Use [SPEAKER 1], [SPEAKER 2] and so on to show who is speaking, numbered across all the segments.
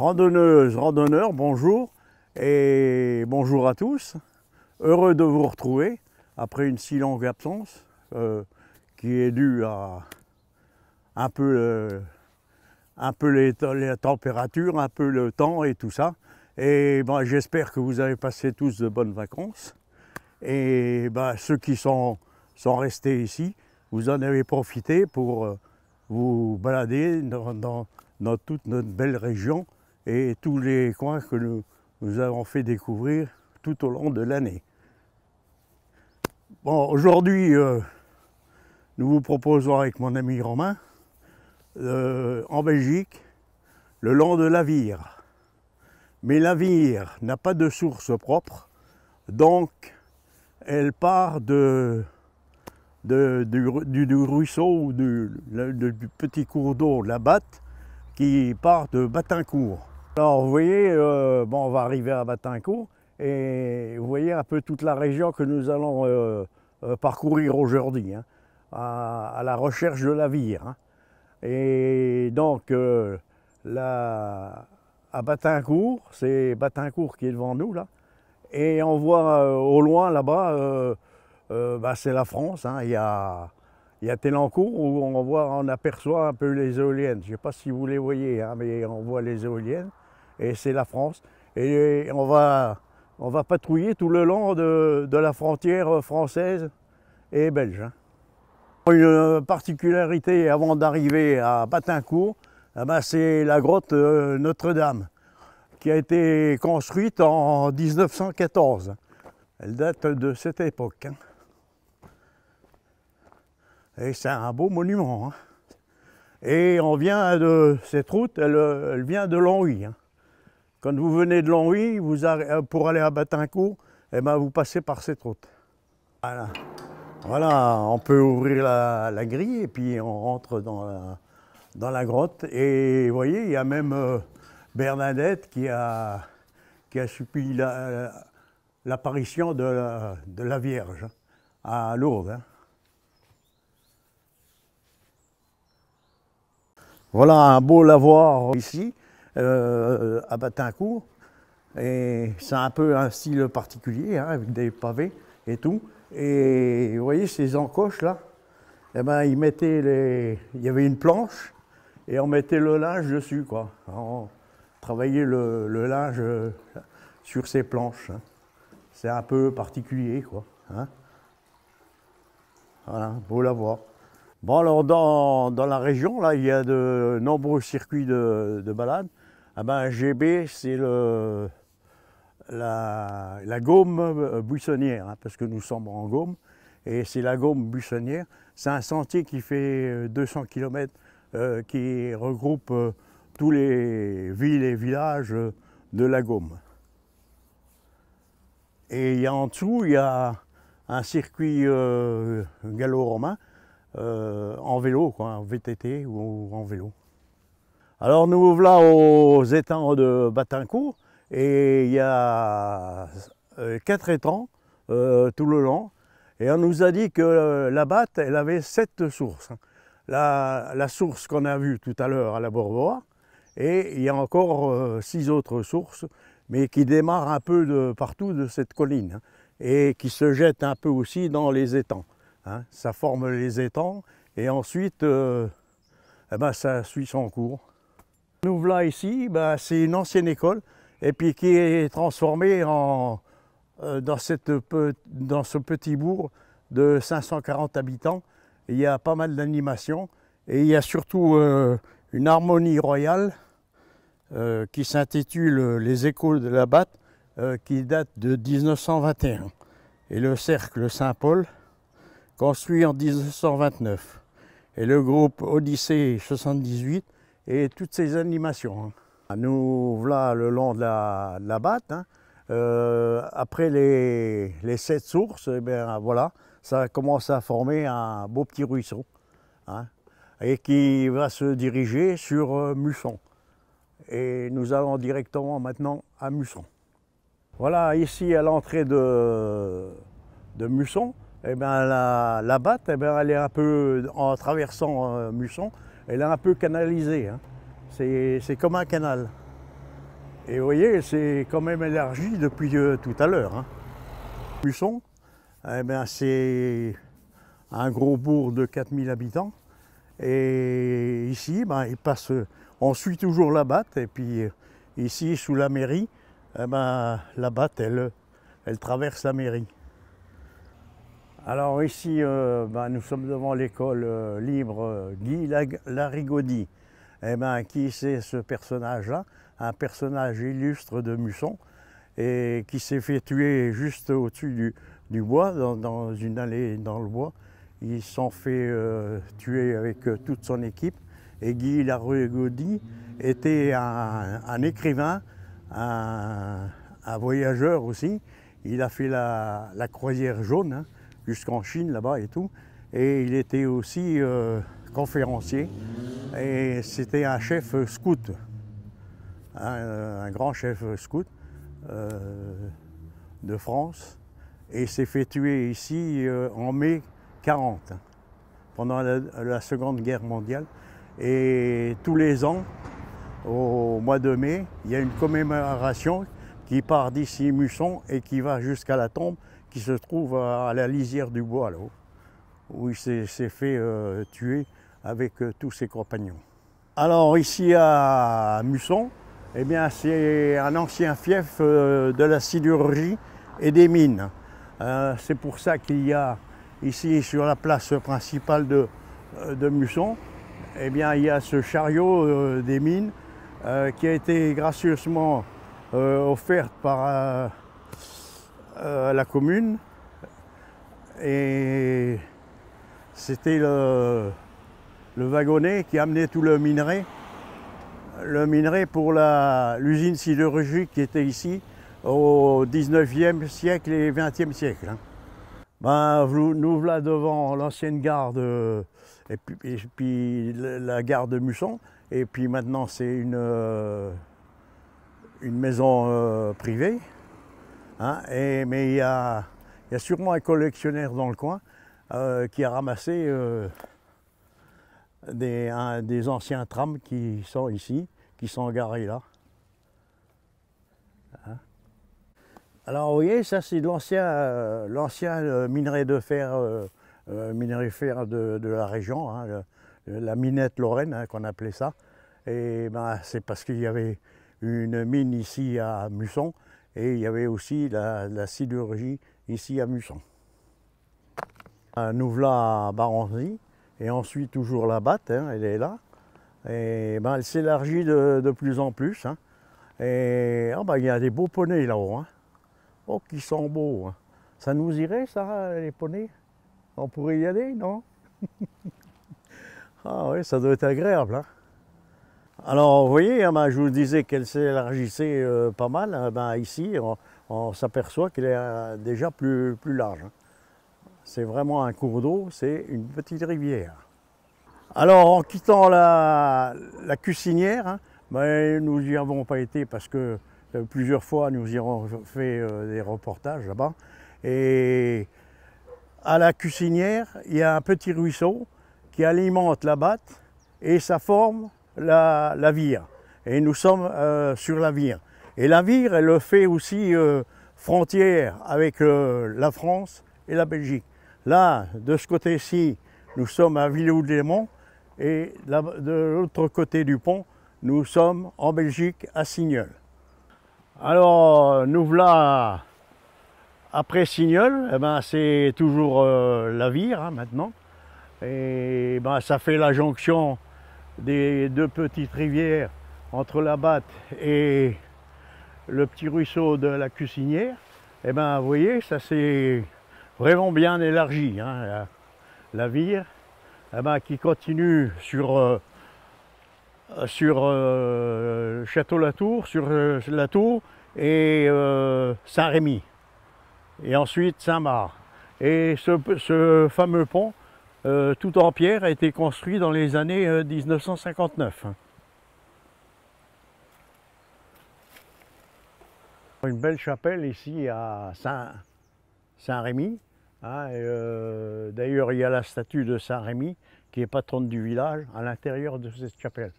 [SPEAKER 1] Randonneuses, randonneurs, bonjour et bonjour à tous. Heureux de vous retrouver après une si longue absence qui est due à un peu les températures, un peu le temps et tout ça. Et ben, j'espère que vous avez passé tous de bonnes vacances. Et ben, ceux qui sont restés ici, vous en avez profité pour vous balader dans toute notre belle région et tous les coins que nous avons fait découvrir tout au long de l'année. Bon, aujourd'hui, nous vous proposons avec mon ami Romain, en Belgique, le long de la Vire. Mais la Vire n'a pas de source propre, donc elle part du ruisseau ou du petit cours d'eau, la Batte, qui part de Batincourt. Alors vous voyez, bon, on va arriver à Batincourt et vous voyez un peu toute la région que nous allons parcourir aujourd'hui, hein, à la recherche de la Vire. Hein. Et donc à Batincourt, c'est Batincourt qui est devant nous là, et on voit au loin là-bas, bah, c'est la France. Hein. Il y a Thélancourt où on aperçoit un peu les éoliennes. Je ne sais pas si vous les voyez, hein, mais on voit les éoliennes et c'est la France. Et on va patrouiller tout le long de la frontière française et belge. Hein. Une particularité avant d'arriver à Batincourt, eh ben, c'est la grotte Notre-Dame qui a été construite en 1914. Elle date de cette époque. Hein. Et c'est un beau monument. Hein. Et on vient de cette route, elle vient de Longwy. Hein. Quand vous venez de Longwy, pour aller à Batincourt, eh ben, vous passez par cette route. Voilà. Voilà, on peut ouvrir la grille et puis on rentre dans la grotte. Et vous voyez, il y a même Bernadette qui a subi l'apparition de la Vierge à Lourdes. Hein. Voilà un beau lavoir ici, à Batincourt. Et c'est un peu un style particulier, hein, avec des pavés et tout. Et vous voyez ces encoches là, eh ben, il y avait une planche et on mettait le linge dessus, quoi. On travaillait le linge sur ces planches. Hein. C'est un peu particulier, quoi. Hein. Voilà, beau lavoir. Bon, alors dans la région, là, il y a de nombreux circuits de balade. Ah ben, GB, c'est la Gaume buissonnière, hein, parce que nous sommes en Gaume, et c'est la Gaume buissonnière. C'est un sentier qui fait 200 km, qui regroupe tous les villes et villages de la Gaume. Et en dessous, il y a un circuit gallo-romain, en vélo, quoi, en VTT ou en vélo. Alors nous voilà aux étangs de Batincourt et il y a 4 étangs tout le long et on nous a dit que la Batte, elle avait 7 sources. La source qu'on a vue tout à l'heure à la Bourbois, et il y a encore 6 autres sources, mais qui démarrent un peu de partout de cette colline, hein, et qui se jettent un peu aussi dans les étangs. Hein, ça forme les étangs et ensuite eh ben, ça suit son cours. Nous voilà ici, ben, c'est une ancienne école et puis qui est transformée dans ce petit bourg de 540 habitants. Il y a pas mal d'animations et il y a surtout une harmonie royale qui s'intitule Les Échos de la Batte, qui date de 1921, et le cercle Saint-Paul, construit en 1929, et le groupe Odyssée 78 et toutes ces animations. Nous voilà le long de la Batte. Hein. Après les 7 sources, eh bien, voilà, ça commence à former un beau petit ruisseau, hein, et qui va se diriger sur Musson. Et nous allons directement maintenant à Musson. Voilà, ici à l'entrée de Musson, eh bien, la Batte, eh bien, elle est un peu, en traversant Musson, elle est un peu canalisée. Hein. C'est comme un canal. Et vous voyez, c'est quand même élargi depuis tout à l'heure. Hein. Musson, eh ben, c'est un gros bourg de 4000 habitants. Et ici, ben, on suit toujours la Batte. Et puis ici, sous la mairie, eh ben, la Batte, elle traverse la mairie. Alors ici, ben, nous sommes devant l'école libre Guy Larigaudy. Eh ben, qui c'est ce personnage-là? Un personnage illustre de Musson et qui s'est fait tuer juste au-dessus du bois, dans une allée dans le bois. Ils se sont fait tuer avec toute son équipe. Et Guy Larigaudy était un écrivain, un voyageur aussi. Il a fait la croisière jaune, hein, jusqu'en Chine là-bas et tout. Et il était aussi conférencier. Et c'était un chef scout, un grand chef scout de France. Et il s'est fait tuer ici en mai 40, pendant la Seconde Guerre mondiale. Et tous les ans, au mois de mai, il y a une commémoration qui part d'ici Musson et qui va jusqu'à la tombe qui se trouve à la lisière du bois, là-haut, où il s'est fait tuer avec tous ses compagnons. Alors ici à Musson, eh bien, c'est un ancien fief de la sidérurgie et des mines. C'est pour ça qu'il y a ici sur la place principale de Musson, eh bien, il y a ce chariot des mines qui a été gracieusement offert par la commune. Et c'était le wagonnet qui amenait tout le minerai pour l'usine sidérurgique qui était ici au 19e siècle et 20e siècle. Hein. Ben, nous voilà devant l'ancienne gare et puis la gare de Musson. Et puis maintenant c'est une maison privée. Hein, mais il y a sûrement un collectionneur dans le coin qui a ramassé des anciens trams qui sont ici, qui sont garés là. Hein. Alors vous voyez, ça c'est l'ancien minerai de fer, de la région, hein, la minette Lorraine, hein, qu'on appelait ça. Et ben, c'est parce qu'il y avait une mine ici à Musson et il y avait aussi la sidérurgie ici à Musson. Nous voilà à Baranzy. Et ensuite toujours la Batte, hein, elle est là. Et ben, elle s'élargit de plus en plus. Hein. Et oh, ben, il y a des beaux poneys là-haut. Hein. Oh, qui sont beaux. Hein. Ça nous irait, ça, les poneys? On pourrait y aller, non? Ah oui, ça doit être agréable. Hein. Alors, vous voyez, hein, ben, je vous disais qu'elle s'élargissait pas mal. Hein, ben, ici, on s'aperçoit qu'elle est déjà plus large. Hein. C'est vraiment un cours d'eau, c'est une petite rivière. Alors en quittant la Cussinière, hein, ben, nous n'y avons pas été parce que plusieurs fois nous y avons fait des reportages là-bas. Et à la Cussinière, il y a un petit ruisseau qui alimente la Batte et ça forme la Vire. Et nous sommes sur la Vire. Et la Vire, elle fait aussi frontière avec la France et la Belgique. Là, de ce côté-ci, nous sommes à Villehoude-les-Monts et là, de l'autre côté du pont, nous sommes en Belgique à Signeul. Alors, nous voilà après Signeul, eh ben, c'est toujours la Vire hein, maintenant. Et ben, ça fait la jonction des deux petites rivières entre la Batte et le petit ruisseau de la Cussinière. Et ben, vous voyez, ça c'est vraiment bien élargi, hein, la Vire, eh ben, qui continue sur Château-Latour, sur la Tour et Saint-Rémy, et ensuite Saint-Marc. Et ce fameux pont, tout en pierre, a été construit dans les années 1959. Une belle chapelle ici à Saint-Rémy. Hein, d'ailleurs, il y a la statue de Saint-Rémy qui est patronne du village à l'intérieur de cette chapelle.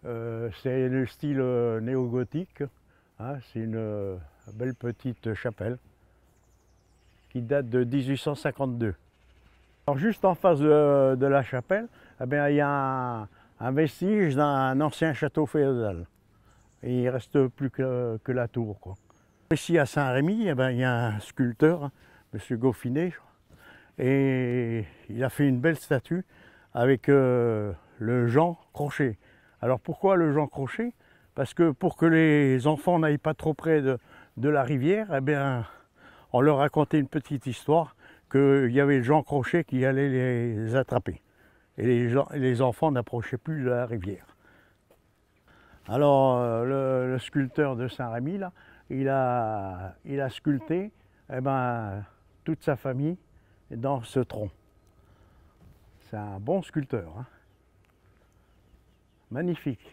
[SPEAKER 1] C'est le style néo-gothique Hein, c'est une belle petite chapelle qui date de 1852. Alors juste en face de la chapelle, eh bien, il y a un vestige d'un ancien château féodal. Et il ne reste plus que la tour, quoi. Ici à Saint-Rémy, eh bien, il y a un sculpteur, M. Goffinet, et il a fait une belle statue avec le Jean Crochet. Alors pourquoi le Jean Crochet? Parce que pour que les enfants n'aillent pas trop près de la rivière, eh bien, on leur racontait une petite histoire qu'il y avait le Jean Crochet qui allait les attraper. Et les enfants n'approchaient plus de la rivière. Alors le sculpteur de Saint-Rémy, là, il a sculpté eh ben, toute sa famille dans ce tronc. C'est un bon sculpteur, hein. Magnifique.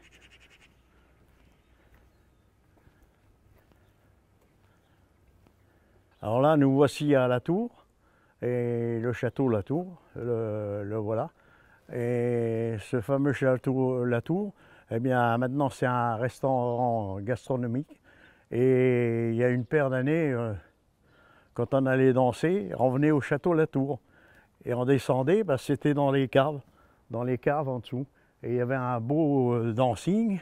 [SPEAKER 1] Alors là, nous voici à la tour, et le château La Tour, le voilà. Et ce fameux château La Tour, eh bien maintenant c'est un restaurant gastronomique. Et il y a une paire d'années, quand on allait danser, on venait au château La Tour. Et on descendait, bah, c'était dans les caves en dessous. Et il y avait un beau dancing.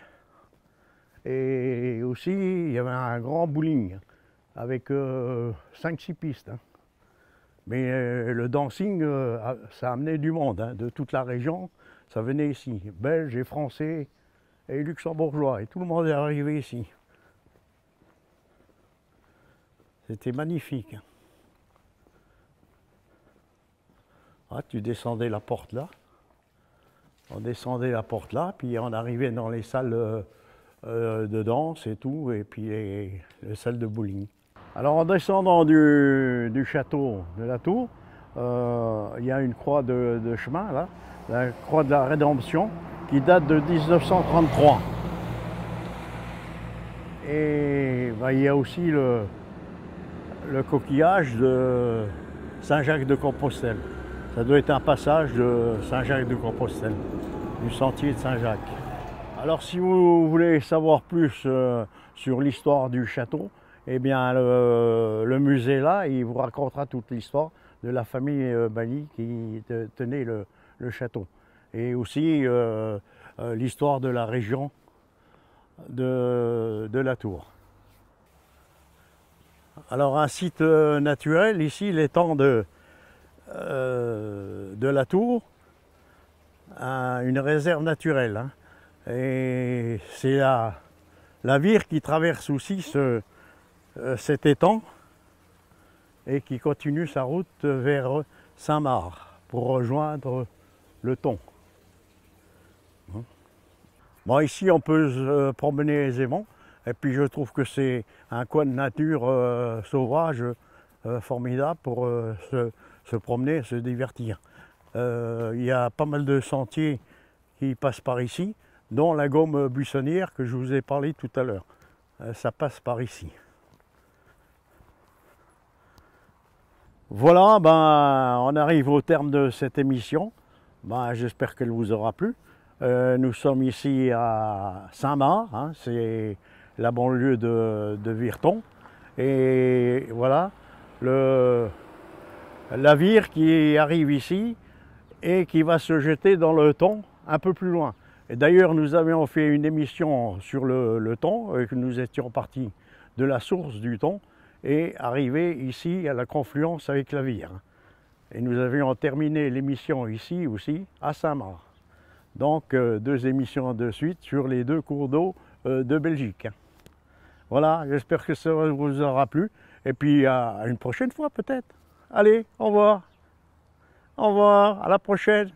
[SPEAKER 1] Et aussi, il y avait un grand bowling avec 5-6 pistes. Hein. Mais le dancing, ça amenait du monde, hein, de toute la région. Ça venait ici, Belges et Français et Luxembourgeois. Et tout le monde est arrivé ici. C'était magnifique. Ah, tu descendais la porte là. On descendait la porte là, puis on arrivait dans les salles de danse et tout, et puis les salles de bowling. Alors en descendant du château de la Tour, il y a une croix de chemin là, la croix de la Rédemption, qui date de 1933. Et ben, il y a aussi le coquillage de Saint-Jacques de Compostelle. Ça doit être un passage de Saint-Jacques de Compostelle, du sentier de Saint-Jacques. Alors si vous voulez savoir plus sur l'histoire du château, eh bien le musée là, il vous racontera toute l'histoire de la famille Bali qui tenait le château. Et aussi l'histoire de la région de la Tour. Alors un site naturel, ici l'étang de la Tour, une réserve naturelle. Hein. Et c'est la Vire qui traverse aussi cet étang et qui continue sa route vers Saint-Marc pour rejoindre le Thon. Bon, ici on peut se promener aisément et puis je trouve que c'est un coin de nature sauvage formidable pour se promener, se divertir. Il y a pas mal de sentiers qui passent par ici, dont la gomme buissonnière que je vous ai parlé tout à l'heure. Ça passe par ici. Voilà, ben, on arrive au terme de cette émission. Ben, j'espère qu'elle vous aura plu. Nous sommes ici à Saint-Marc, hein, c'est la banlieue de Virton. Et voilà, la Vire qui arrive ici et qui va se jeter dans le Thon un peu plus loin. Et d'ailleurs, nous avions fait une émission sur le Thon, et que nous étions partis de la source du Thon et arrivés ici à la confluence avec la Vire. Et nous avions terminé l'émission ici aussi, à Saint-Marc. Donc, 2 émissions de suite sur les 2 cours d'eau de Belgique. Voilà, j'espère que ça vous aura plu. Et puis, à une prochaine fois peut-être. Allez, au revoir. Au revoir, à la prochaine.